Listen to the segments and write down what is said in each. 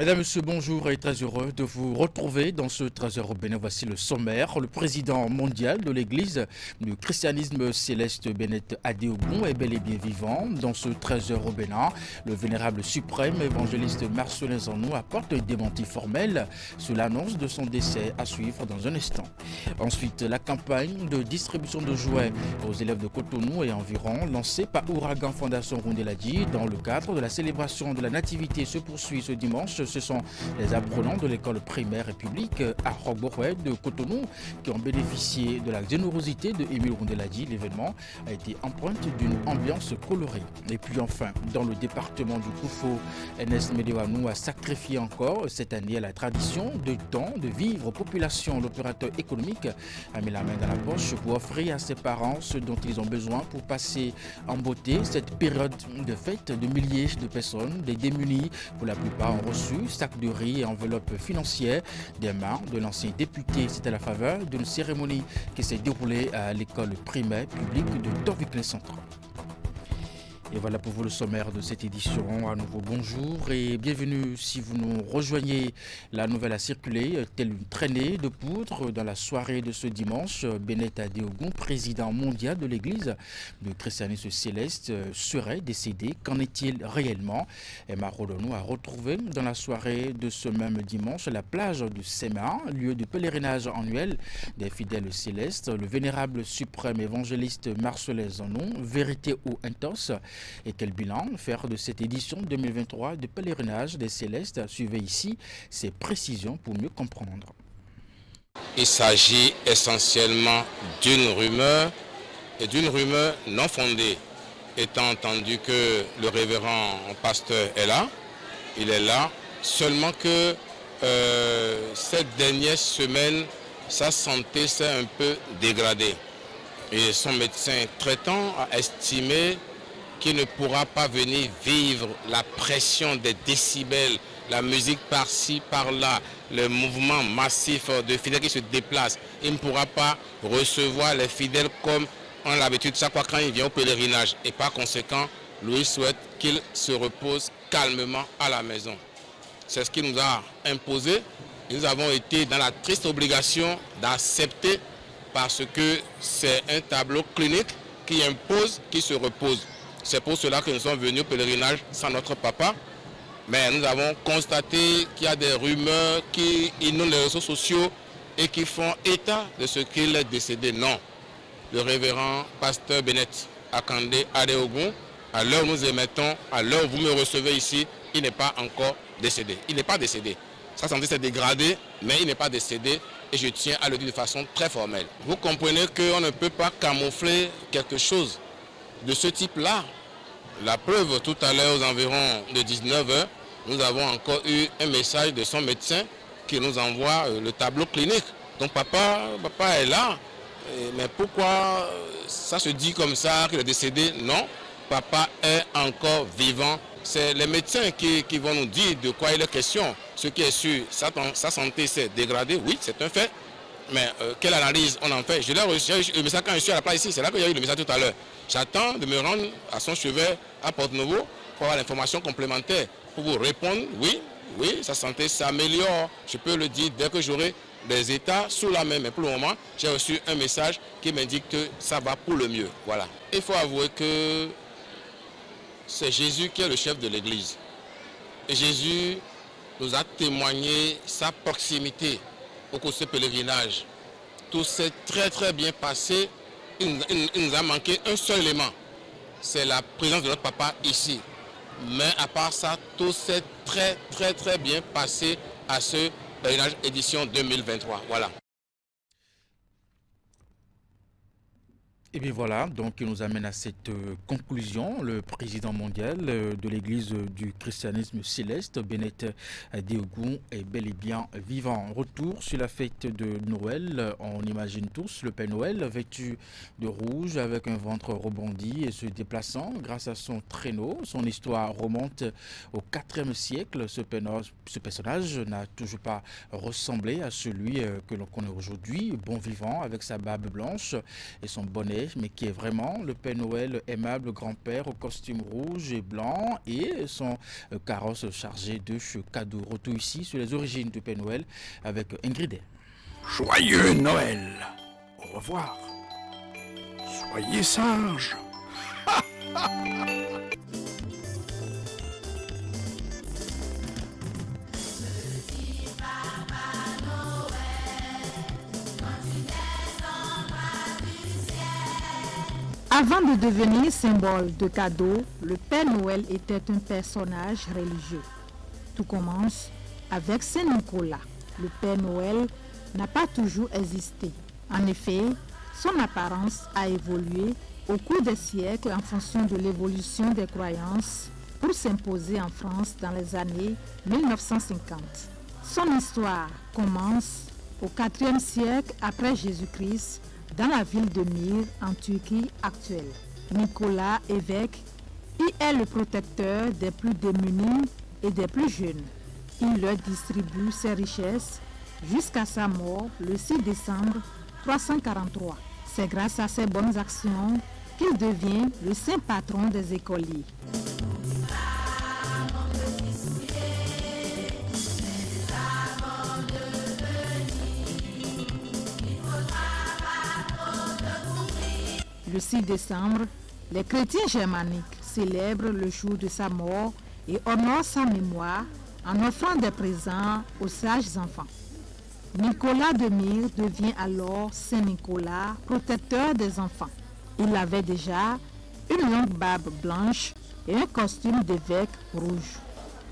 Mesdames, Messieurs, bonjour et très heureux de vous retrouver dans ce 13h au Bénin. Voici le sommaire. Le président mondial de l'église du christianisme Céleste Bennett Adeogun est bel et bien vivant. Dans ce 13h au Bénin, le vénérable suprême évangéliste Marcelin Zanou apporte un démenti formel sur l'annonce de son décès à suivre dans un instant. Ensuite, la campagne de distribution de jouets aux élèves de Cotonou et environ, lancée par Ouragan Fondation Rondeladi dans le cadre de la célébration de la Nativité, se poursuit ce dimanche. Ce sont les apprenants de l'école primaire et publique à Rogborouet de Cotonou qui ont bénéficié de la générosité de Émile Rondeladi. L'événement a été empreinte d'une ambiance colorée. Et puis enfin, dans le département du Koufo, Ernest Medewanou a sacrifié encore cette année à la tradition de don de vivre aux populations. L'opérateur économique a mis la main dans la poche pour offrir à ses parents ce dont ils ont besoin pour passer en beauté cette période de fête. De milliers de personnes, des démunis pour la plupart, ont reçu sacs de riz et enveloppes financières des mains de l'ancien député. C'est à la faveur d'une cérémonie qui s'est déroulée à l'école primaire publique de Torvic-les-Centrales. Et voilà pour vous le sommaire de cette édition. À nouveau, bonjour et bienvenue si vous nous rejoignez. La nouvelle a circulé, telle une traînée de poudre dans la soirée de ce dimanche. Bennett Adeogun, président mondial de l'église du christianisme céleste, serait décédé. Qu'en est-il réellement? Emma Rodonou a retrouvé dans la soirée de ce même dimanche la plage du Séma, lieu de pèlerinage annuel des fidèles célestes. Le vénérable suprême évangéliste Marcelin Zanou, vérité ou intos? Et quel bilan faire de cette édition 2023 de pèlerinage des Célestes? Suivez ici ces précisions pour mieux comprendre. Il s'agit essentiellement d'une rumeur et d'une rumeur non fondée, étant entendu que le révérend pasteur est là, il est là, seulement que cette dernière semaine, sa santé s'est un peu dégradée. Et son médecin traitant a estimé qui ne pourra pas venir vivre la pression des décibels, la musique par-ci, par-là, le mouvement massif de fidèles qui se déplacent. Il ne pourra pas recevoir les fidèles comme on a l'habitude chaque fois quand il vient au pèlerinage. Et par conséquent, Louis souhaite qu'il se repose calmement à la maison. C'est ce qu'il nous a imposé. Nous avons été dans la triste obligation d'accepter parce que c'est un tableau clinique qui impose qu'il se repose. C'est pour cela que nous sommes venus au pèlerinage sans notre papa. Mais nous avons constaté qu'il y a des rumeurs qui inondent les réseaux sociaux et qui font état de ce qu'il est décédé. Non. Le révérend pasteur Bennett Akande Adeogun, à l'heure où nous émettons, à l'heure où vous me recevez ici, il n'est pas encore décédé. Il n'est pas décédé. Sa santé s'est dégradée, mais il n'est pas décédé. Et je tiens à le dire de façon très formelle. Vous comprenez qu'on ne peut pas camoufler quelque chose de ce type-là. La preuve, tout à l'heure aux environs de 19h, nous avons encore eu un message de son médecin qui nous envoie le tableau clinique. Donc papa est là, mais pourquoi ça se dit comme ça qu'il est décédé? Non, papa est encore vivant. C'est les médecins qui vont nous dire de quoi il est question. Ce qui est sûr, sa santé s'est dégradée, oui, c'est un fait. Mais quelle analyse on en fait? Je l'ai reçu le message quand je suis à la place ici, c'est là qu'il y a eu le message tout à l'heure. J'attends de me rendre à son chevet à Porte-Nouveau pour avoir l'information complémentaire, pour vous répondre, oui, sa santé s'améliore. Je peux le dire dès que j'aurai des états sous la main. Mais pour le moment, j'ai reçu un message qui m'indique que ça va pour le mieux. Voilà. Il faut avouer que c'est Jésus qui est le chef de l'Église. Et Jésus nous a témoigné sa proximité au cours de ce pèlerinage. Tout s'est très bien passé. Il nous a manqué un seul élément. C'est la présence de notre papa ici. Mais à part ça, tout s'est très bien passé à ce pèlerinage édition 2023. Voilà. Et bien voilà, donc il nous amène à cette conclusion. Le président mondial de l'église du christianisme céleste, Bennett Adeogun, est bel et bien vivant. Retour sur la fête de Noël. On imagine tous le Père Noël vêtu de rouge avec un ventre rebondi et se déplaçant grâce à son traîneau. Son histoire remonte au IVe siècle. Ce personnage n'a toujours pas ressemblé à celui que l'on connaît aujourd'hui. Bon vivant avec sa barbe blanche et son bonnet est, mais qui est vraiment le Père Noël aimable grand-père au costume rouge et blanc et son carrosse chargé de cadeaux. Retour ici sur les origines du Père Noël avec Ingrid. Joyeux Noël. Au revoir. Soyez sages. Avant de devenir symbole de cadeau, le Père Noël était un personnage religieux. Tout commence avec Saint Nicolas. Le Père Noël n'a pas toujours existé. En effet, son apparence a évolué au cours des siècles en fonction de l'évolution des croyances pour s'imposer en France dans les années 1950. Son histoire commence au IVe siècle après Jésus-Christ dans la ville de Myre en Turquie actuelle. Nicolas, évêque, y est le protecteur des plus démunis et des plus jeunes. Il leur distribue ses richesses jusqu'à sa mort le 6 décembre 343. C'est grâce à ses bonnes actions qu'il devient le saint patron des écoliers. Le 6 décembre, les chrétiens germaniques célèbrent le jour de sa mort et honorent sa mémoire en offrant des présents aux sages enfants. Nicolas de Myre devient alors Saint Nicolas, protecteur des enfants. Il avait déjà une longue barbe blanche et un costume d'évêque rouge.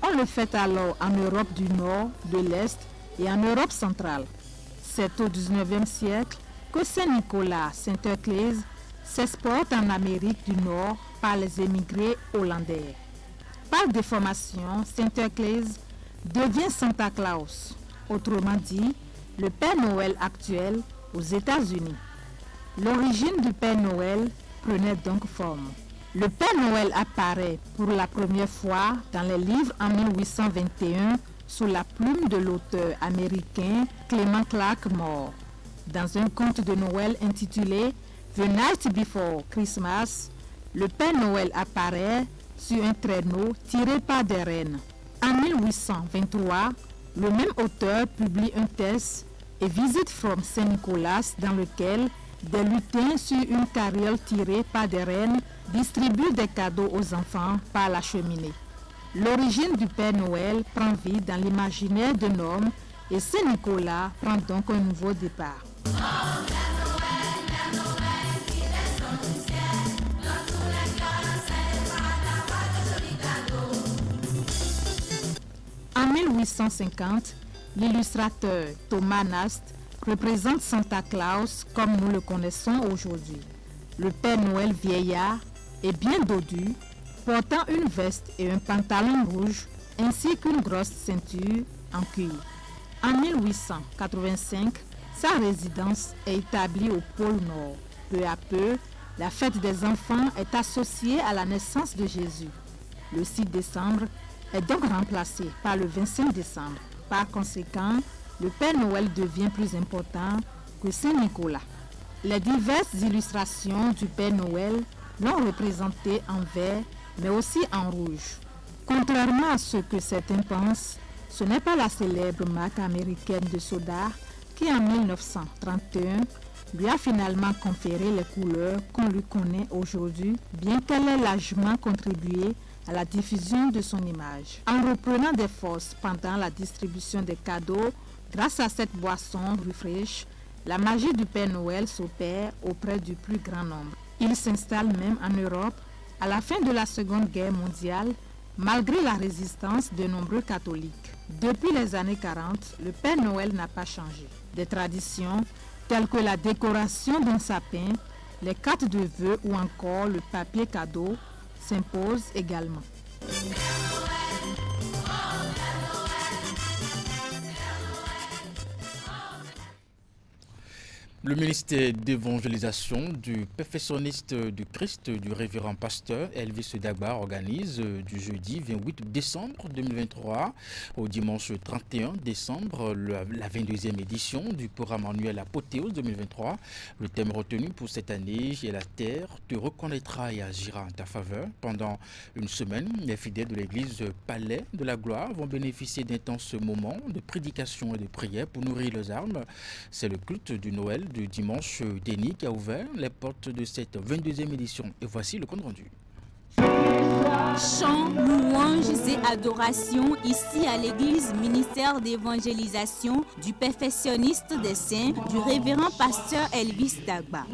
On le fait alors en Europe du Nord, de l'Est et en Europe centrale. C'est au XIXe siècle que Saint Nicolas Sinterklaas s'exporte en Amérique du Nord par les émigrés hollandais. Par déformation, Sinterklaas devient Santa Claus, autrement dit, le Père Noël actuel aux États-Unis. L'origine du Père Noël prenait donc forme. Le Père Noël apparaît pour la première fois dans les livres en 1821 sous la plume de l'auteur américain Clement Clarke Moore. Dans un conte de Noël intitulé The Night Before Christmas, le Père Noël apparaît sur un traîneau tiré par des rennes. En 1823, le même auteur publie un texte, A Visit from Saint Nicholas, dans lequel des lutins sur une carriole tirée par des rennes distribuent des cadeaux aux enfants par la cheminée. L'origine du Père Noël prend vie dans l'imaginaire d'un homme et Saint Nicolas prend donc un nouveau départ. En 1850, l'illustrateur Thomas Nast représente Santa Claus comme nous le connaissons aujourd'hui. Le Père Noël vieillard est bien dodu, portant une veste et un pantalon rouge ainsi qu'une grosse ceinture en cuir. En 1885, sa résidence est établie au pôle Nord. Peu à peu, la fête des enfants est associée à la naissance de Jésus. Le 6 décembre est donc remplacé par le 25 décembre. Par conséquent, le Père Noël devient plus important que Saint Nicolas. Les diverses illustrations du Père Noël l'ont représenté en vert, mais aussi en rouge. Contrairement à ce que certains pensent, ce n'est pas la célèbre marque américaine de soda qui, en 1931, lui a finalement conféré les couleurs qu'on lui connaît aujourd'hui, bien qu'elle ait largement contribué à la diffusion de son image. En reprenant des forces pendant la distribution des cadeaux, grâce à cette boisson refresh, la magie du Père Noël s'opère auprès du plus grand nombre. Il s'installe même en Europe à la fin de la Seconde Guerre mondiale, malgré la résistance de nombreux catholiques. Depuis les années 40, le Père Noël n'a pas changé. Des traditions telles que la décoration d'un sapin, les cartes de vœux ou encore le papier cadeau s'imposent également. Le ministère d'évangélisation du perfectionniste du Christ du révérend pasteur Elvis Dagba organise du jeudi 28 décembre 2023 au dimanche 31 décembre la 22e édition du programme annuel Apothéose 2023. Le thème retenu pour cette année est La terre te reconnaîtra et agira en ta faveur. Pendant une semaine, les fidèles de l'église Palais de la Gloire vont bénéficier d'intenses moments de prédication et de prière pour nourrir leurs âmes. C'est le culte du Noël du dimanche dernier qui a ouvert les portes de cette 22e édition. Et voici le compte rendu. Chants, louanges et adorations ici à l'église ministère d'évangélisation du perfectionniste des saints du révérend pasteur Elvis Dagba.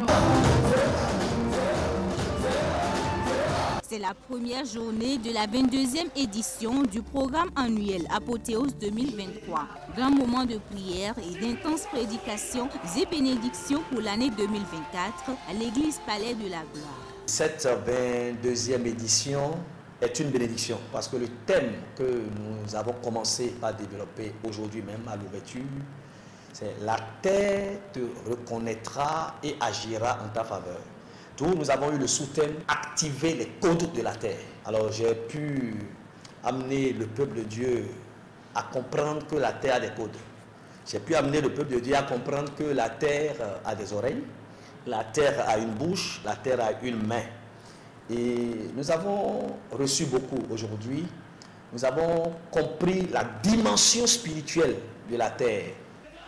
C'est la première journée de la 22e édition du programme annuel Apothéose 2023. Grand moment de prière et d'intenses prédications et bénédictions pour l'année 2024 à l'église Palais de la Gloire. Cette 22e édition est une bénédiction parce que le thème que nous avons commencé à développer aujourd'hui même à l'ouverture, c'est « La terre te reconnaîtra et agira en ta faveur ». D'où nous avons eu le sous-thème « Activer les codes de la terre ». Alors j'ai pu amener le peuple de Dieu à comprendre que la terre a des codes. J'ai pu amener le peuple de Dieu à comprendre que la terre a des oreilles, la terre a une bouche, la terre a une main. Et nous avons reçu beaucoup aujourd'hui. Nous avons compris la dimension spirituelle de la terre.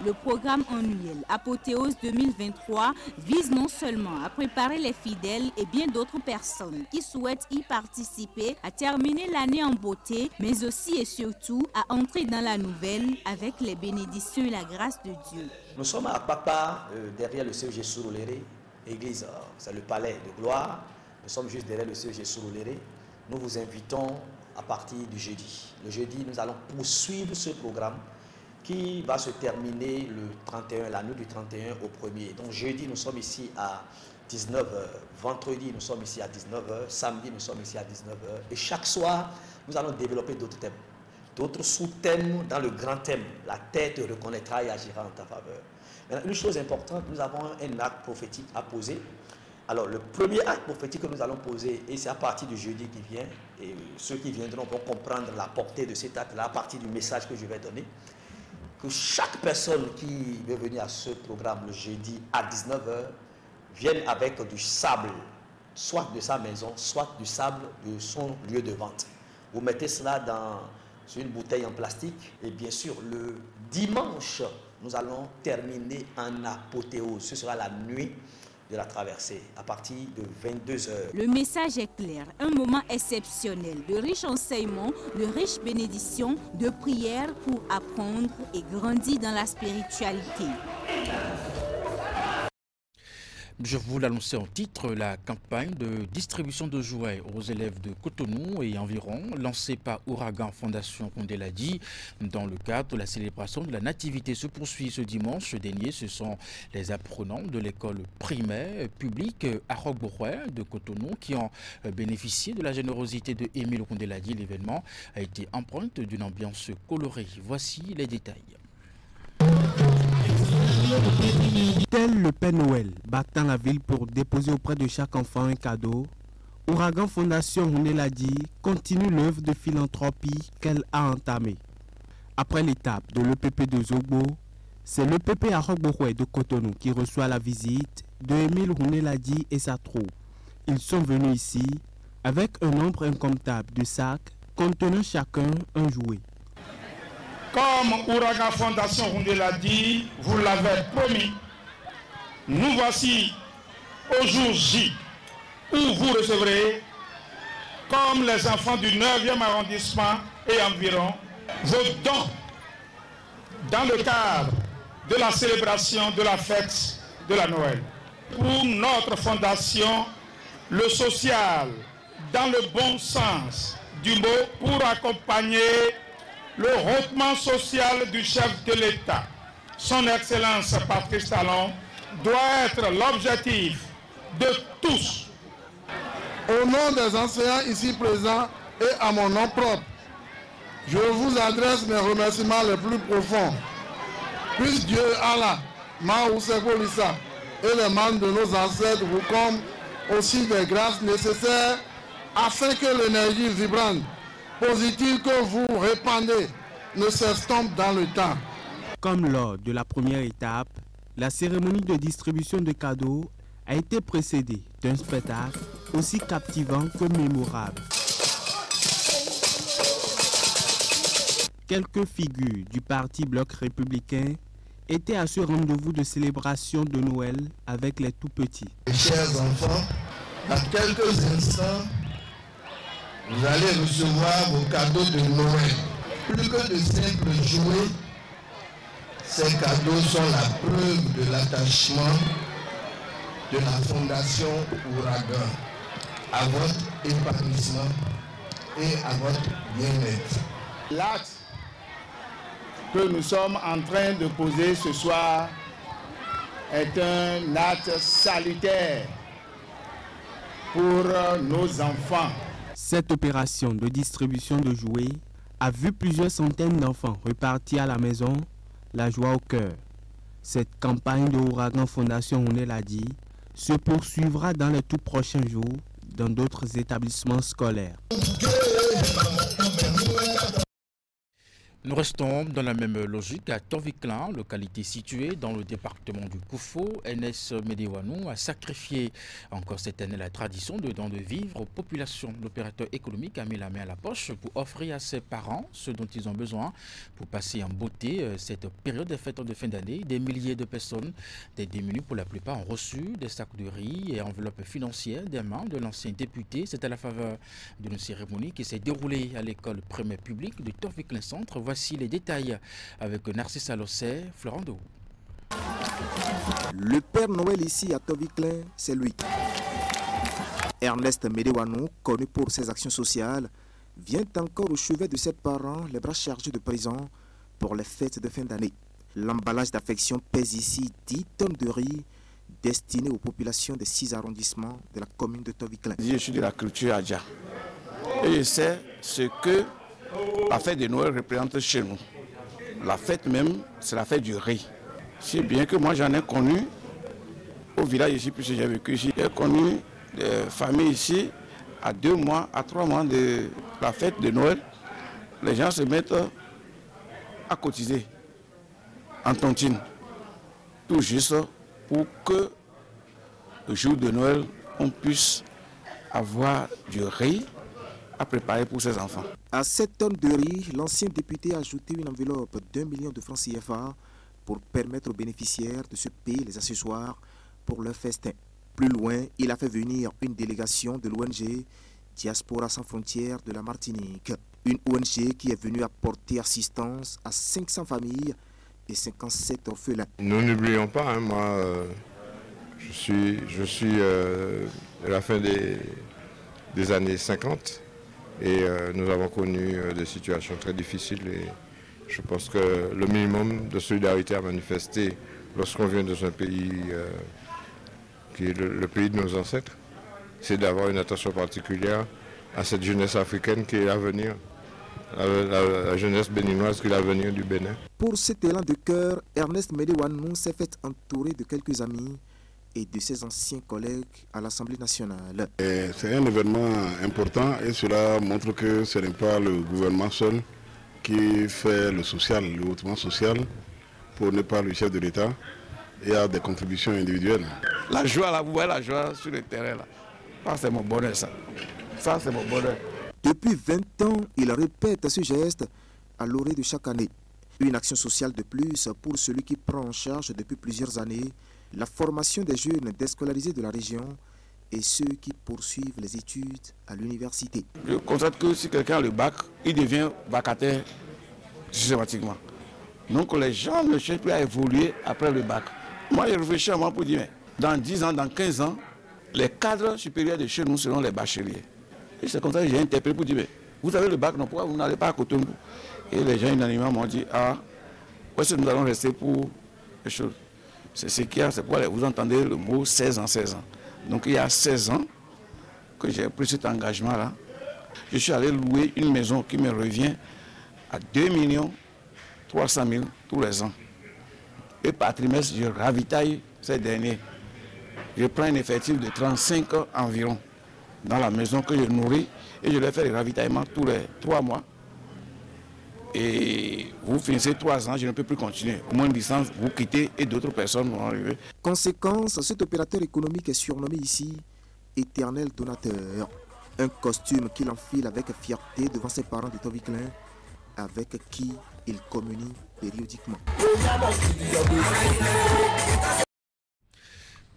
Le programme annuel Apothéose 2023 vise non seulement à préparer les fidèles et bien d'autres personnes qui souhaitent y participer à terminer l'année en beauté, mais aussi et surtout à entrer dans la nouvelle avec les bénédictions et la grâce de Dieu. Nous sommes à Papa, derrière le CEG Surulere, église, c'est le palais de gloire. Nous sommes juste derrière le CEG Surulere. Nous vous invitons à partir du jeudi. Le jeudi, nous allons poursuivre ce programme qui va se terminer le 31, la nuit du 31 au 1er. Donc jeudi, nous sommes ici à 19h. Vendredi, nous sommes ici à 19h. Samedi, nous sommes ici à 19h. Et chaque soir, nous allons développer d'autres thèmes. D'autres sous-thèmes dans le grand thème. La terre te reconnaîtra et agira en ta faveur. Maintenant, une chose importante, nous avons un acte prophétique à poser. Alors, le premier acte prophétique que nous allons poser, et c'est à partir du jeudi qui vient, et ceux qui viendront vont comprendre la portée de cet acte-là à partir du message que je vais donner, que chaque personne qui veut venir à ce programme le jeudi à 19h vienne avec du sable, soit de sa maison, soit du sable de son lieu de vente. Vous mettez cela dans une bouteille en plastique et bien sûr le dimanche, nous allons terminer en apothéose. Ce sera la nuit de la traversée à partir de 22h. Le message est clair, un moment exceptionnel, de riches enseignements, de riches bénédictions, de prières pour apprendre et grandir dans la spiritualité. Je vous l'annonçais en titre, la campagne de distribution de jouets aux élèves de Cotonou et environ, lancée par Ouragan Fondation Kondeladi dans le cadre de la célébration de la Nativité, se poursuit ce dimanche dernier. Ce sont les apprenants de l'école primaire publique Arok-Boroué de Cotonou qui ont bénéficié de la générosité de Émile Kondeladi. L'événement a été empreinte d'une ambiance colorée. Voici les détails. Tel le Père Noël battant la ville pour déposer auprès de chaque enfant un cadeau, Ouragan Fondation Kondeladi continue l'œuvre de philanthropie qu'elle a entamée. Après l'étape de l'EPP de Zogbo, c'est l'EPP Arok-Boroué de Cotonou qui reçoit la visite de Émile Kondeladi et sa troupe. Ils sont venus ici avec un nombre incomptable de sacs contenant chacun un jouet. Comme Ouragan Fondation Kondeladi vous l'avez promis, nous voici au jour J où vous recevrez, comme les enfants du 9e arrondissement et environ, vos dons dans le cadre de la célébration de la fête de la Noël. Pour notre fondation, le social, dans le bon sens du mot, pour accompagner le rehaussement social du chef de l'État, son Excellence Patrice Talon, doit être l'objectif de tous. Au nom des enseignants ici présents et à mon nom propre, je vous adresse mes remerciements les plus profonds. Puisse Dieu Allah, Maousekolissa, et les membres de nos ancêtres vous comblent aussi des grâces nécessaires afin que l'énergie vibrante, positive que vous répandez ne s'estompe dans le temps. Comme lors de la première étape, la cérémonie de distribution de cadeaux a été précédée d'un spectacle aussi captivant que mémorable. Quelques figures du parti Bloc républicain étaient à ce rendez-vous de célébration de Noël avec les tout-petits. Chers enfants, dans quelques instants, vous allez recevoir vos cadeaux de Noël. Plus que de simples jouets, ces cadeaux sont la preuve de l'attachement de la Fondation Ouragan à votre épanouissement et à votre bien-être. L'acte que nous sommes en train de poser ce soir est un acte salutaire pour nos enfants. Cette opération de distribution de jouets a vu plusieurs centaines d'enfants repartir à la maison, la joie au cœur. Cette campagne de Ouragan Fondation Huneladi se poursuivra dans les tout prochains jours dans d'autres établissements scolaires. Nous restons dans la même logique à Toviklan, localité située dans le département du Koufo. NS Médéwanou a sacrifié encore cette année la tradition de don de vivre aux populations. L'opérateur économique a mis la main à la poche pour offrir à ses parents ce dont ils ont besoin pour passer en beauté cette période des fêtes de fin d'année. Des milliers de personnes, des démunis pour la plupart, ont reçu des sacs de riz et enveloppes financières des mains de l'ancien député. C'est à la faveur d'une cérémonie qui s'est déroulée à l'école primaire publique de Toviklan Centre. Voici les détails avec Narcisse Alossé, Florent Dehaut. Le Père Noël ici à Toviklan, c'est lui. Ernest Médéwanou, connu pour ses actions sociales, vient encore au chevet de ses parents, les bras chargés de présents pour les fêtes de fin d'année. L'emballage d'affection pèse ici 10 tonnes de riz destinées aux populations des 6 arrondissements de la commune de Toviklan. Je suis de la culture Adja et je sais ce que la fête de Noël représente chez nous. La fête même, c'est la fête du riz. Si bien que moi j'en ai connu au village ici, puisque j'ai vécu ici. J'ai connu des familles ici, à 2 mois, à 3 mois de la fête de Noël. Les gens se mettent à cotiser en tontine, tout juste pour que le jour de Noël, on puisse avoir du riz à préparer pour ses enfants. À 7 tonnes de riz, l'ancien député a ajouté une enveloppe d'1 million de francs CFA pour permettre aux bénéficiaires de se payer les accessoires pour leur festin. Plus loin, il a fait venir une délégation de l'ONG Diaspora sans frontières de la Martinique. Une ONG qui est venue apporter assistance à 500 familles et 57 orphelins. Nous n'oublions pas, moi je suis de la fin des années 50. Et nous avons connu des situations très difficiles et je pense que le minimum de solidarité à manifester lorsqu'on vient dans un pays qui est le pays de nos ancêtres, c'est d'avoir une attention particulière à cette jeunesse africaine qui est l'avenir, la jeunesse béninoise qui est l'avenir du Bénin. Pour cet élan de cœur, Ernest Médéwanou s'est fait entourer de quelques amis et de ses anciens collègues à l'Assemblée nationale. C'est un événement important et cela montre que ce n'est pas le gouvernement seul qui fait le social, le hautement social, pour ne pas le chef de l'État. Il y a des contributions individuelles. La joie, là, vous voyez la joie sur le terrain, là. Ça, c'est mon bonheur, ça. Ça, c'est mon bonheur. Depuis 20 ans, il répète ce geste à l'orée de chaque année. Une action sociale de plus pour celui qui prend en charge depuis plusieurs années la formation des jeunes déscolarisés de la région et ceux qui poursuivent les études à l'université. Je constate que si quelqu'un a le bac, il devient vacataire systématiquement. Donc les gens ne cherchent plus à évoluer après le bac. Moi, je réfléchis à moi pour dire, mais dans 10 ans, dans 15 ans, les cadres supérieurs de chez nous seront les bacheliers. Et c'est comme ça que j'ai interpellé pour dire, mais vous avez le bac, non, pourquoi vous n'allez pas à Cotonou? Et les gens unanimement m'ont dit, ah, où est-ce que nous allons rester pour les choses? C'est ce qu'il y a, c'est pourquoi vous entendez le mot 16 ans, 16 ans. Donc il y a 16 ans que j'ai pris cet engagement-là. Je suis allé louer une maison qui me revient à 2 300 000 tous les ans. Et par trimestre, je ravitaille ces derniers. Je prends un effectif de 35 environ dans la maison que je nourris et je leur fais les ravitaillements tous les 3 mois. Et vous finissez 3 ans, je ne peux plus continuer. Au moins une licence, vous quittez et d'autres personnes vont arriver. Conséquence, cet opérateur économique est surnommé ici éternel donateur. Un costume qu'il enfile avec fierté devant ses parents de Toviklen, avec qui il communie périodiquement.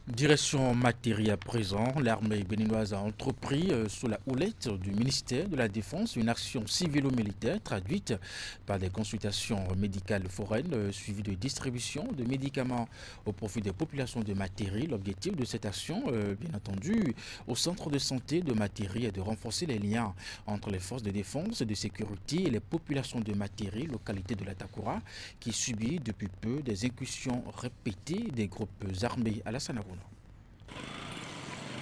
Direction Materi à présent, l'armée béninoise a entrepris sous la houlette du ministère de la Défense une action civilo-militaire traduite par des consultations médicales foraines suivies de distribution de médicaments au profit des populations de Materi. L'objectif de cette action, bien entendu, au centre de santé de Materi est de renforcer les liens entre les forces de défense et de sécurité et les populations de Materi, localité de la Takura, qui subit depuis peu des incursions répétées des groupes armés à la Sanarouna.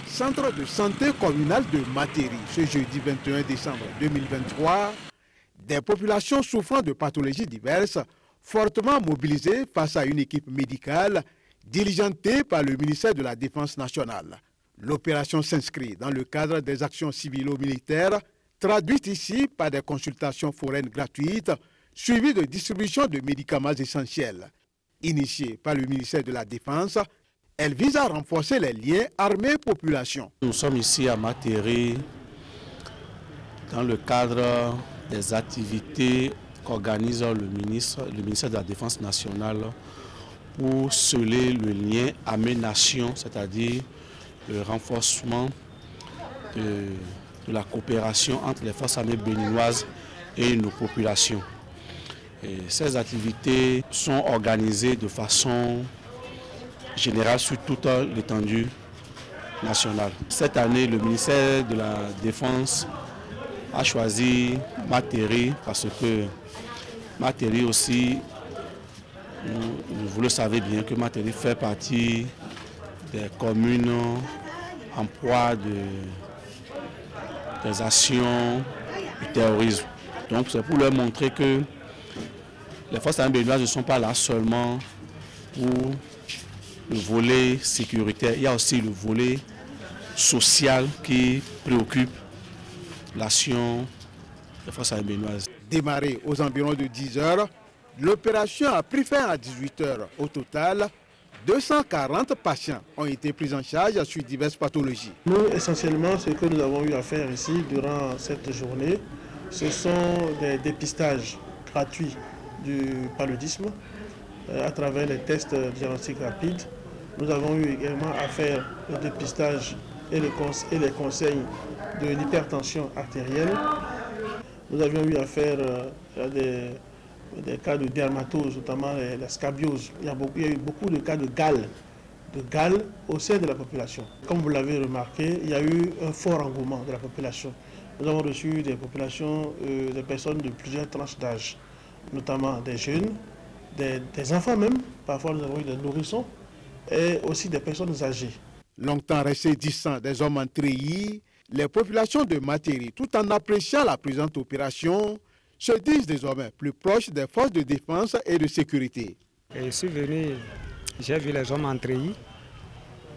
Centre de santé communal de Materi, ce jeudi 21 décembre 2023, des populations souffrant de pathologies diverses, fortement mobilisées face à une équipe médicale diligentée par le ministère de la Défense nationale. L'opération s'inscrit dans le cadre des actions civilo-militaires, traduites ici par des consultations foraines gratuites, suivies de distribution de médicaments essentiels. Initiée par le ministère de la Défense, elle vise à renforcer les liens armée-population. Nous sommes ici à Materi dans le cadre des activités qu'organise le ministère de la Défense nationale pour sceller le lien armée-nation, c'est-à-dire le renforcement de la coopération entre les forces armées béninoises et nos populations. Et ces activités sont organisées de façon générale sur toute l'étendue nationale. Cette année, le ministère de la Défense a choisi Materi parce que Materi aussi, vous le savez bien, que Materi fait partie des communes en proie des actions du terrorisme. Donc c'est pour leur montrer que les forces armées béninoises ne sont pas là seulement pour le volet sécuritaire, il y a aussi le volet social qui préoccupe l'action des forces armées béninoises. Démarrée aux environs de 10 heures, l'opération a pris fin à 18 heures. Au total, 240 patients ont été pris en charge sur diverses pathologies. Nous, essentiellement, ce que nous avons eu à faire ici durant cette journée, ce sont des dépistages gratuits du paludisme à travers les tests diagnostiques rapides. Nous avons eu également à faire le dépistage et les conseils de l'hypertension artérielle. Nous avions eu à faire des cas de dermatose, notamment la scabiose. Il y a eu beaucoup de cas de gale au sein de la population. Comme vous l'avez remarqué, il y a eu un fort engouement de la population. Nous avons reçu des populations, des personnes de plusieurs tranches d'âge, notamment des jeunes, des enfants même. Parfois nous avons eu des nourrissons et aussi des personnes âgées. Longtemps restés distants des hommes en treillis, les populations de Materi, tout en appréciant la présente opération, se disent désormais plus proches des forces de défense et de sécurité. Je suis venu, j'ai vu les hommes en treillis,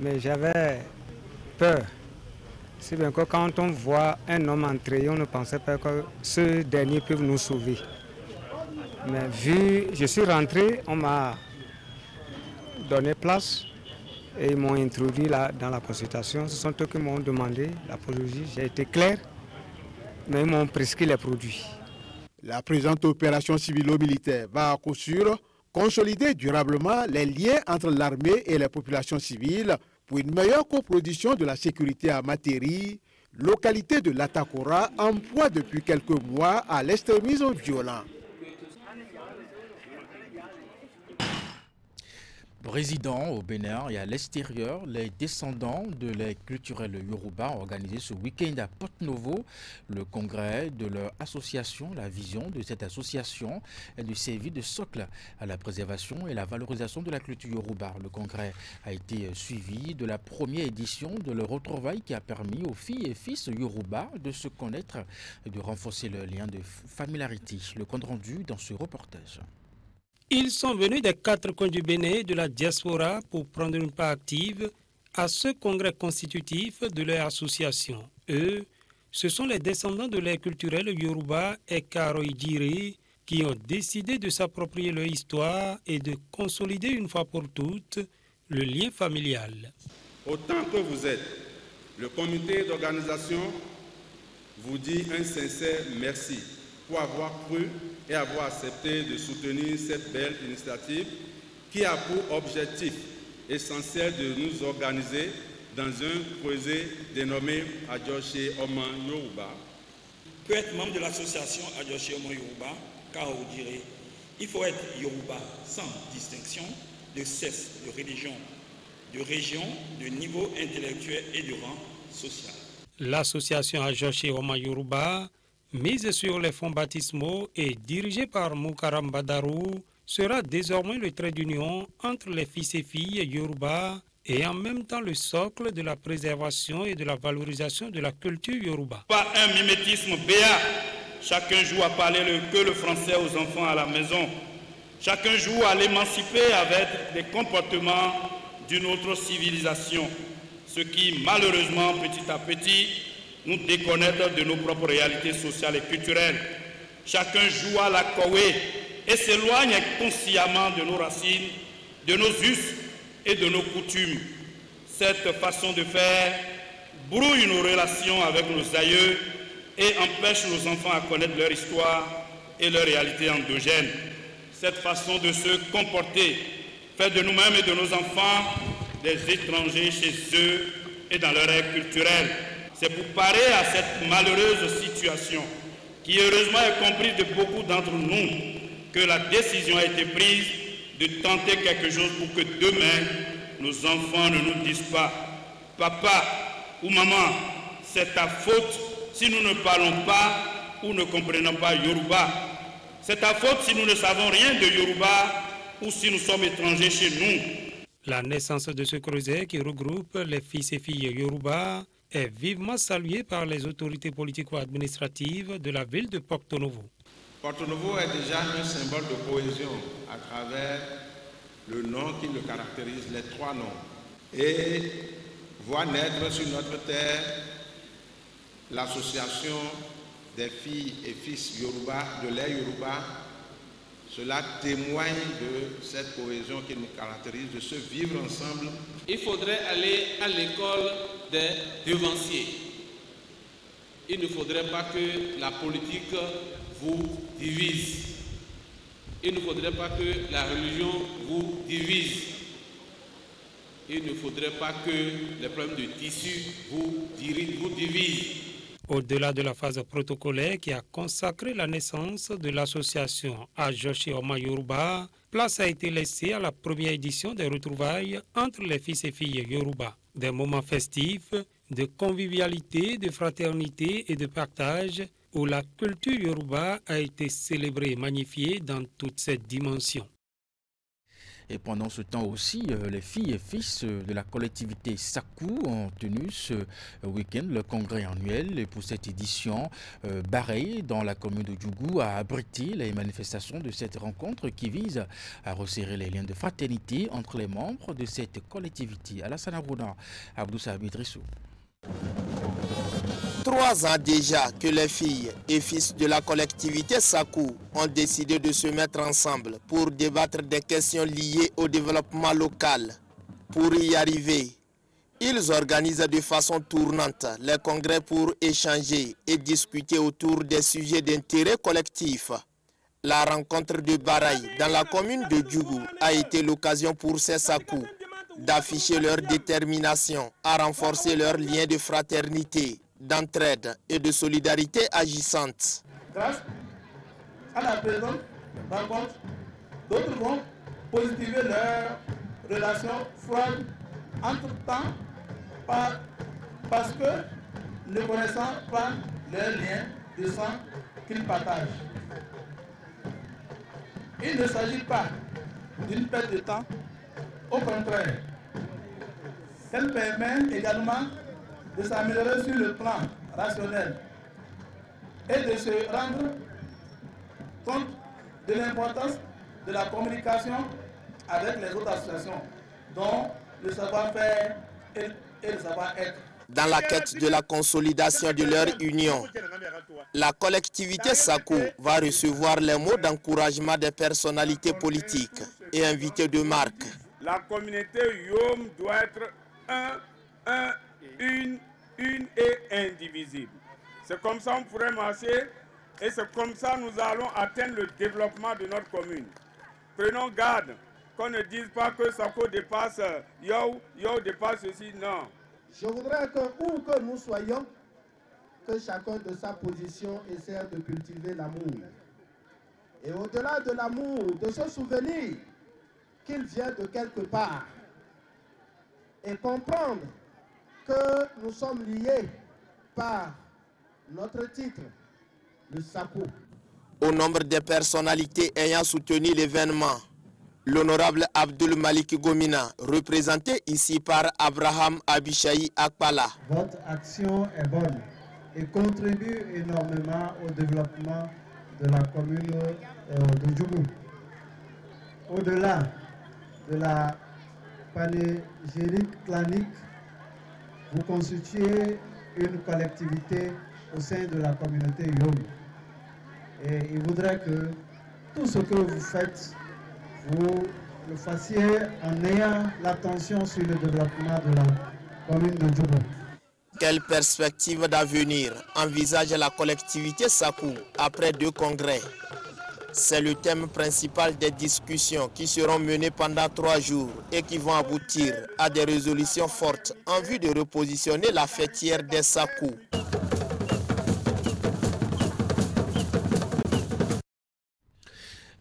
mais j'avais peur. C'est bien que quand on voit un homme en treillis, on ne pensait pas que ce dernier peut nous sauver. Mais vu, je suis rentré, on m'a donné place et ils m'ont introduit là, dans la consultation. Ce sont eux qui m'ont demandé la pathologie. J'ai été clair, mais ils m'ont prescrit les produits. La présente opération civilo-militaire va à coup sûr consolider durablement les liens entre l'armée et les populations civiles pour une meilleure coproduction de la sécurité à Materi, localité de l'Atakora en proie depuis quelques mois à l'extrémisme violent. Résidents au Bénin et à l'extérieur, les descendants de les culturels Yoruba ont organisé ce week-end à Porto-Novo le congrès de leur association. La vision de cette association est de servir de socle à la préservation et la valorisation de la culture Yoruba. Le congrès a été suivi de la première édition de leur retrouvaille qui a permis aux filles et fils Yoruba de se connaître et de renforcer leur lien de familiarité. Le compte rendu dans ce reportage. Ils sont venus des 4 coins du Bénin et de la diaspora pour prendre une part active à ce congrès constitutif de leur association. Eux, ce sont les descendants de l'ère culturelle Yoruba et Karoïdjiri qui ont décidé de s'approprier leur histoire et de consolider une fois pour toutes le lien familial. Autant que vous êtes, le comité d'organisation vous dit un sincère merci pour avoir cru et avoir accepté de soutenir cette belle initiative qui a pour objectif essentiel de nous organiser dans un projet dénommé Adjoché Oman Yoruba. Pour être membre de l'association Adjoché Oman Yoruba, Karoïdjiri, il faut être Yoruba sans distinction de sexe, de religion, de région, de niveau intellectuel et de rang social. L'association Adjoché Oman Yoruba, mise sur les fonds baptismaux et dirigée par Mukaram Badarou, sera désormais le trait d'union entre les fils et filles Yoruba et en même temps le socle de la préservation et de la valorisation de la culture Yoruba. Pas un mimétisme béat. Chacun joue à parler que le français aux enfants à la maison. Chacun joue à l'émanciper avec des comportements d'une autre civilisation. Ce qui, malheureusement, petit à petit, nous déconnecte de nos propres réalités sociales et culturelles. Chacun joue à la Kowé et s'éloigne consciemment de nos racines, de nos us et de nos coutumes. Cette façon de faire brouille nos relations avec nos aïeux et empêche nos enfants à connaître leur histoire et leur réalité endogène. Cette façon de se comporter fait de nous-mêmes et de nos enfants des étrangers chez eux et dans leur ère culturelle. C'est pour parer à cette malheureuse situation, qui heureusement est comprise de beaucoup d'entre nous, que la décision a été prise de tenter quelque chose pour que demain, nos enfants ne nous disent pas « Papa ou maman, c'est ta faute si nous ne parlons pas ou ne comprenons pas Yoruba. C'est ta faute si nous ne savons rien de Yoruba ou si nous sommes étrangers chez nous. » La naissance de ce creuset qui regroupe les fils et filles Yoruba est vivement saluée par les autorités politico-administratives de la ville de Porto Novo. Porto Novo est déjà un symbole de cohésion à travers le nom qui le caractérise, les trois noms, et voit naître sur notre terre l'association des filles et fils Yoruba, de l'ère Yoruba. Cela témoigne de cette cohésion qui nous caractérise, de ce vivre ensemble. Il faudrait aller à l'école des devanciers. Il ne faudrait pas que la politique vous divise. Il ne faudrait pas que la religion vous divise. Il ne faudrait pas que les problèmes de tissu vous divisent. Au-delà de la phase protocolaire qui a consacré la naissance de l'association Adjoché Oman Yoruba, place a été laissée à la première édition des retrouvailles entre les fils et filles Yoruba. Des moments festifs, de convivialité, de fraternité et de partage, où la culture Yoruba a été célébrée et magnifiée dans toutes ses dimensions. Et pendant ce temps aussi, les filles et fils de la collectivité Sakou ont tenu ce week-end le congrès annuel. Et pour cette édition, Bareilles, dans la commune de Djougou, a abrité les manifestations de cette rencontre qui vise à resserrer les liens de fraternité entre les membres de cette collectivité. Alassane Abouna, Abdou Sabi Drissou. 3 ans déjà que les filles et fils de la collectivité Sakou ont décidé de se mettre ensemble pour débattre des questions liées au développement local. Pour y arriver, ils organisent de façon tournante les congrès pour échanger et discuter autour des sujets d'intérêt collectif. La rencontre de Bareilles dans la commune de Djougou a été l'occasion pour ces Sakou d'afficher leur détermination à renforcer leurs liens de fraternité, d'entraide et de solidarité agissante. Grâce à la présente rencontre, d'autres vont positiver leurs relations froides entre-temps parce que ne connaissant pas leurs liens de sang qu'ils partagent. Il ne s'agit pas d'une perte de temps, au contraire. Elle permet également de s'améliorer sur le plan rationnel et de se rendre compte de l'importance de la communication avec les autres associations dont le savoir-faire et le savoir-être. Dans la quête de la consolidation de leur union, la collectivité Sakou va recevoir les mots d'encouragement des personnalités politiques et invités de marque. La communauté Yom doit être une et indivisible. C'est comme ça qu'on pourrait marcher et c'est comme ça nous allons atteindre le développement de notre commune. Prenons garde qu'on ne dise pas que Sakou dépasse Yo dépasse ceci, non. Je voudrais que, où que nous soyons, que chacun de sa position essaie de cultiver l'amour. Et au-delà de l'amour, de se souvenir qu'il vient de quelque part. Et comprendre que nous sommes liés par notre titre, le Sakou. Au nombre des personnalités ayant soutenu l'événement, l'honorable Abdul Malik Gomina, représenté ici par Abraham Abishaï Akpala. Votre action est bonne et contribue énormément au développement de la commune de Djougou. Au-delà de la panégyrique clanique, vous constituez une collectivité au sein de la communauté Yom. Et il voudrait que tout ce que vous faites, vous le fassiez en ayant l'attention sur le développement de la commune de Djougou. Quelle perspective d'avenir envisage la collectivité Sakou après 2 congrès? C'est le thème principal des discussions qui seront menées pendant 3 jours et qui vont aboutir à des résolutions fortes en vue de repositionner la fêtière des Sakou.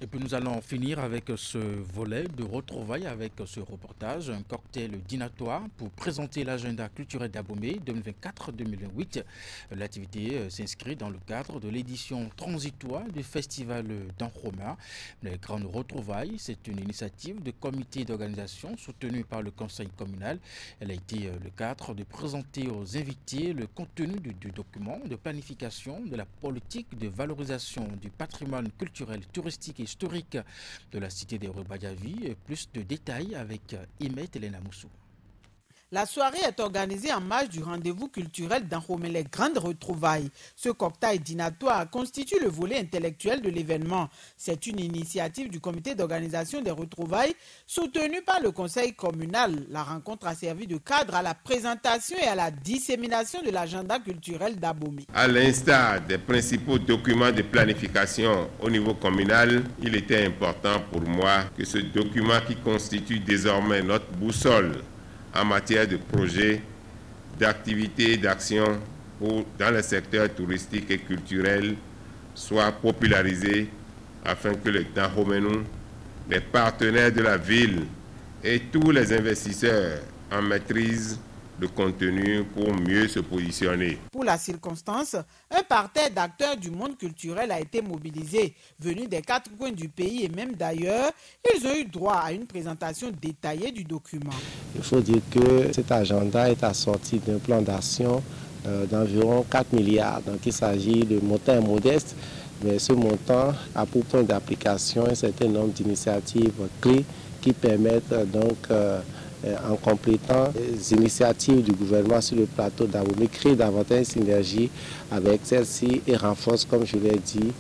Et puis nous allons finir avec ce volet de retrouvailles avec ce reportage, un cocktail dînatoire pour présenter l'agenda culturel d'Abomey 2024-2028. L'activité s'inscrit dans le cadre de l'édition transitoire du festival d'Anroma. Les grandes retrouvailles, c'est une initiative de comité d'organisation soutenue par le conseil communal. Elle a été le cadre de présenter aux invités le contenu du document de planification de la politique de valorisation du patrimoine culturel, touristique et historique de la cité des Rebadjavi. Plus de détails avec Imet Elena Moussou. La soirée est organisée en marge du rendez-vous culturel d'Anromé, les grandes retrouvailles. Ce cocktail dînatoire constitue le volet intellectuel de l'événement. C'est une initiative du comité d'organisation des retrouvailles soutenue par le conseil communal. La rencontre a servi de cadre à la présentation et à la dissémination de l'agenda culturel d'Abomey. À l'instar des principaux documents de planification au niveau communal, il était important pour moi que ce document qui constitue désormais notre boussole en matière de projets, d'activités et d'actions dans le secteur touristique et culturel soit popularisé afin que les Dahomeyous, les partenaires de la ville et tous les investisseurs en maîtrisent le contenu pour mieux se positionner. Pour la circonstance, un parterre d'acteurs du monde culturel a été mobilisé. Venus des 4 coins du pays et même d'ailleurs, ils ont eu droit à une présentation détaillée du document. Il faut dire que cet agenda est assorti d'un plan d'action d'environ 4 milliards. Donc il s'agit de montants modestes, mais ce montant a pour point d'application un certain nombre d'initiatives clés qui permettent donc en complétant les initiatives du gouvernement sur le plateau d'Abomey, créer davantage de synergie avec celle-ci et renforce, comme je l'ai dit,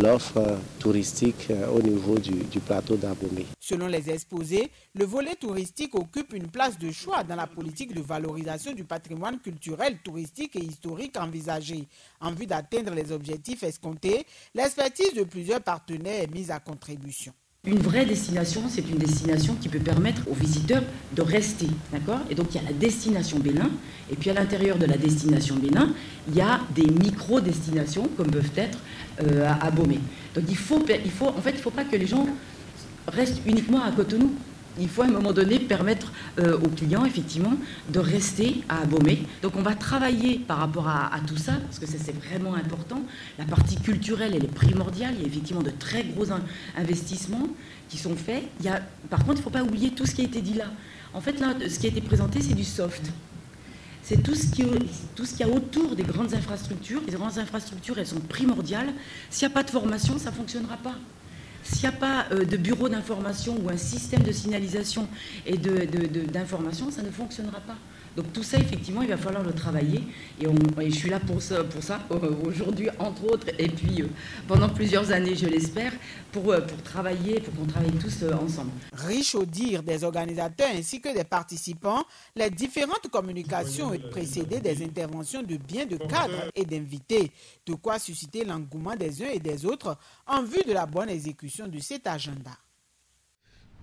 l'offre touristique au niveau du plateau d'Abomey. Selon les exposés, le volet touristique occupe une place de choix dans la politique de valorisation du patrimoine culturel, touristique et historique envisagée. En vue d'atteindre les objectifs escomptés, l'expertise de plusieurs partenaires est mise à contribution. Une vraie destination, c'est une destination qui peut permettre aux visiteurs de rester, d'accord? Et donc il y a la destination Bénin, et puis à l'intérieur de la destination Bénin, il y a des micro-destinations comme peuvent être à Abomey. Donc il faut pas que les gens restent uniquement à Cotonou. Il faut à un moment donné permettre aux clients effectivement de rester à Abomey. Donc on va travailler par rapport à tout ça, parce que ça c'est vraiment important. La partie culturelle elle est primordiale, il y a effectivement de très gros investissements qui sont faits. Par contre il ne faut pas oublier tout ce qui a été dit là. En fait là, ce qui a été présenté c'est du soft. C'est tout ce qu'il y a autour des grandes infrastructures. Les grandes infrastructures elles sont primordiales. S'il n'y a pas de formation, ça ne fonctionnera pas. S'il n'y a pas de bureau d'information ou un système de signalisation et d'information, ça ne fonctionnera pas. Donc tout ça, effectivement, il va falloir le travailler. Et je suis là pour ça aujourd'hui, entre autres, et puis pendant plusieurs années, je l'espère, pour qu'on travaille tous ensemble. Riche au dire des organisateurs ainsi que des participants, les différentes communications ont précédé des interventions de bien de cadres et d'invités, de quoi susciter l'engouement des uns et des autres en vue de la bonne exécution de cet agenda.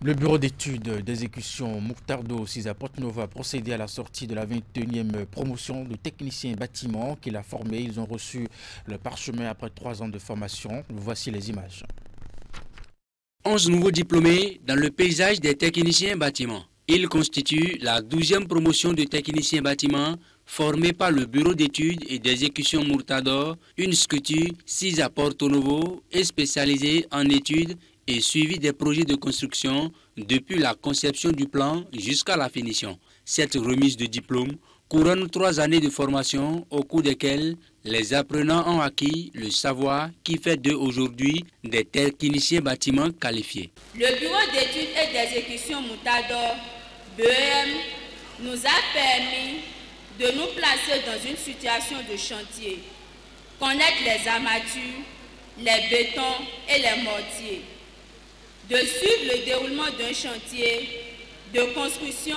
Le bureau d'études d'exécution Murtado Cisa Porto-Novo a procédé à la sortie de la 21e promotion de techniciens bâtiments qu'il a formés. Ils ont reçu le parchemin après 3 ans de formation. Voici les images. 11 nouveaux diplômés dans le paysage des techniciens bâtiments. Ils constituent la 12e promotion de techniciens bâtiments formée par le bureau d'études et d'exécution Murtado, une structure Cisa Porto-Novo et spécialisée en études et suivi des projets de construction depuis la conception du plan jusqu'à la finition. Cette remise de diplôme couronne 3 années de formation au cours desquelles les apprenants ont acquis le savoir qui fait d'eux aujourd'hui des techniciens bâtiments qualifiés. Le bureau d'études et d'exécution Murtado, BEM, nous a permis de nous placer dans une situation de chantier, connaître les armatures, les bétons et les mortiers, de suivre le déroulement d'un chantier de construction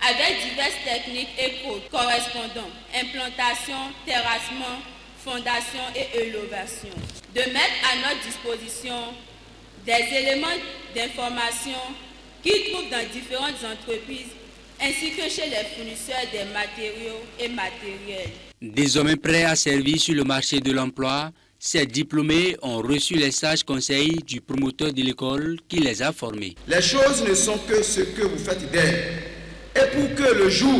avec diverses techniques et codes correspondants, implantation, terrassement, fondation et élévation, de mettre à notre disposition des éléments d'information qu'ils trouvent dans différentes entreprises ainsi que chez les fournisseurs des matériaux et matériels. Désormais prêts à servir sur le marché de l'emploi, ces diplômés ont reçu les sages conseils du promoteur de l'école qui les a formés. Les choses ne sont que ce que vous faites d'elles. Et pour que le jour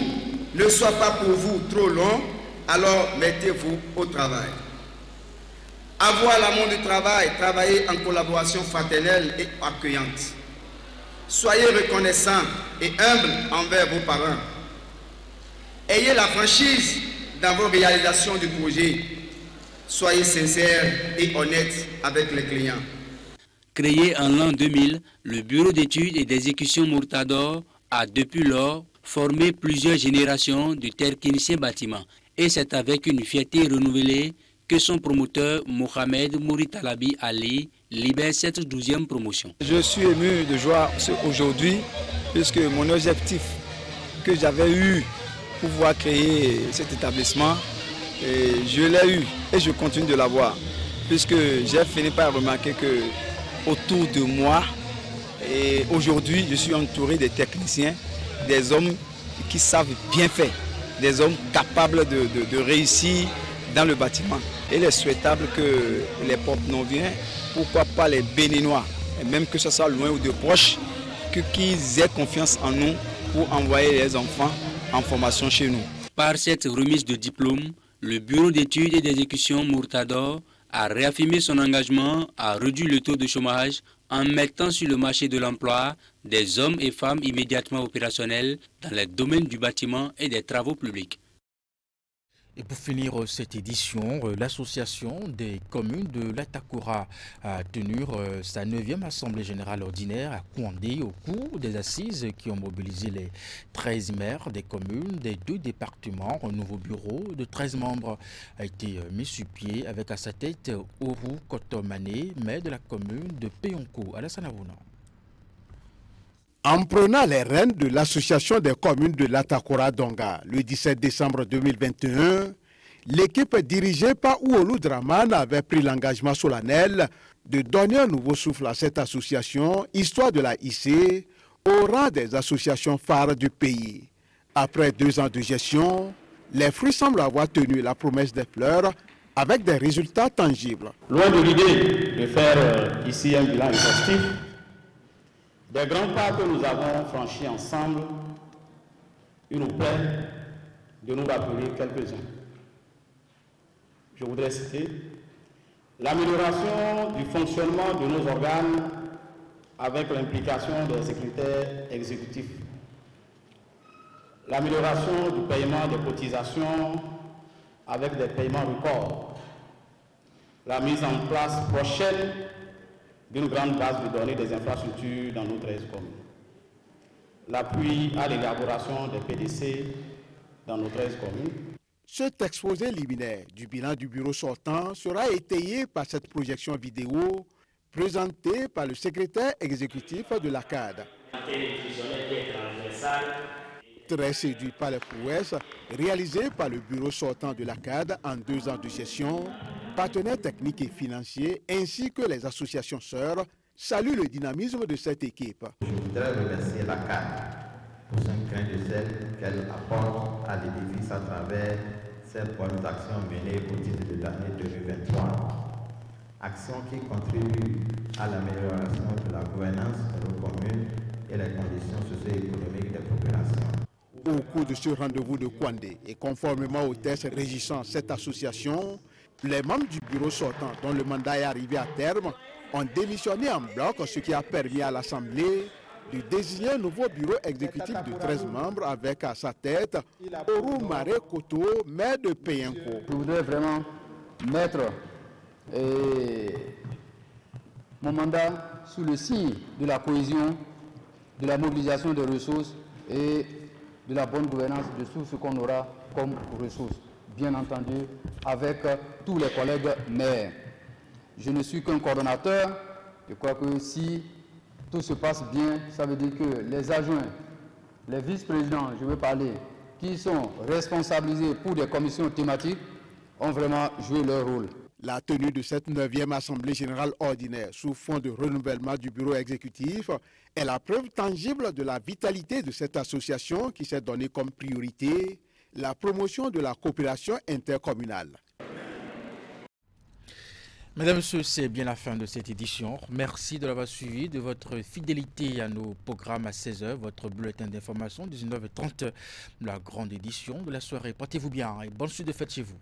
ne soit pas pour vous trop long, alors mettez-vous au travail. Avoir l'amour du travail, travailler en collaboration fraternelle et accueillante. Soyez reconnaissants et humbles envers vos parents. Ayez la franchise dans vos réalisations du projet. Soyez sincères et honnêtes avec les clients. Créé en l'an 2000, le bureau d'études et d'exécution Murtado a depuis lors formé plusieurs générations de techniciens bâtiments. Et c'est avec une fierté renouvelée que son promoteur Mohamed Mouritalabi Ali libère cette 12e promotion. Je suis ému de joie aujourd'hui puisque mon objectif que j'avais eu pour pouvoir créer cet établissement, je l'ai eu et je continue de l'avoir puisque j'ai fini par remarquer que autour de moi et aujourd'hui je suis entouré de techniciens, des hommes qui savent bien faire, des hommes capables de réussir dans le bâtiment. Et il est souhaitable que les Porto-Noviens, pourquoi pas les Béninois, et même que ce soit loin ou de proche, qu'ils aient confiance en nous pour envoyer les enfants en formation chez nous. Par cette remise de diplôme, le bureau d'études et d'exécution Murtado a réaffirmé son engagement à réduire le taux de chômage en mettant sur le marché de l'emploi des hommes et femmes immédiatement opérationnels dans les domaines du bâtiment et des travaux publics. Et pour finir cette édition, l'association des communes de l'Atakura a tenu sa 9e assemblée générale ordinaire à Kouandé au cours des assises qui ont mobilisé les 13 maires des communes des 2 départements. Un nouveau bureau de 13 membres a été mis sur pied avec à sa tête Oru Kotomane, maire de la commune de Peyonko, Alassane Avouna. En prenant les rênes de l'association des communes de l'Atakura Donga le 17 décembre 2021, l'équipe dirigée par Ouolou Draman avait pris l'engagement solennel de donner un nouveau souffle à cette association, histoire de la hisser au rang des associations phares du pays. Après 2 ans de gestion, les fruits semblent avoir tenu la promesse des fleurs avec des résultats tangibles. Loin de l'idée de faire ici un bilan exhaustif, des grands pas que nous avons franchis ensemble, il nous plaît de nous rappeler quelques-uns. Je voudrais citer l'amélioration du fonctionnement de nos organes avec l'implication des secrétaires exécutifs, l'amélioration du paiement des cotisations avec des paiements records, la mise en place prochaine d'une grande base de données des infrastructures dans nos 13 communes, l'appui à l'élaboration des PDC dans nos 13 communes. Cet exposé liminaire du bilan du bureau sortant sera étayé par cette projection vidéo présentée par le secrétaire exécutif de la CAD. Très séduit par les prouesses réalisées par le bureau sortant de la CAD en 2 ans de gestion, partenaires techniques et financiers ainsi que les associations sœurs saluent le dynamisme de cette équipe. Je voudrais remercier la CAD pour son grain de sel qu'elle apporte à l'édifice à travers ces bonnes actions menées au titre de l'année 2023. Actions qui contribuent à l'amélioration de la gouvernance de nos communes et les conditions socio-économiques des populations. Au cours de ce rendez-vous de Kouandé et conformément aux textes régissant cette association, les membres du bureau sortant dont le mandat est arrivé à terme ont démissionné en bloc, ce qui a permis à l'Assemblée de désigner un nouveau bureau exécutif de 13 membres avec à sa tête Orou Maré Koto, maire de Peyenko. Je voudrais vraiment mettre mon mandat sous le signe de la cohésion, de la mobilisation des ressources et de la bonne gouvernance de tout ce qu'on aura comme ressources, bien entendu avec tous les collègues maires. Je ne suis qu'un coordonnateur. Je crois que si tout se passe bien, ça veut dire que les adjoints, les vice-présidents, je veux parler, qui sont responsabilisés pour des commissions thématiques, ont vraiment joué leur rôle. La tenue de cette 9e Assemblée générale ordinaire sous fond de renouvellement du bureau exécutif est la preuve tangible de la vitalité de cette association qui s'est donnée comme priorité la promotion de la coopération intercommunale. Mesdames et messieurs, c'est bien la fin de cette édition. Merci de l'avoir suivi, de votre fidélité à nos programmes à 16h, votre bulletin d'information, 19h30, la grande édition de la soirée. Portez-vous bien et bonne suite de fête chez vous.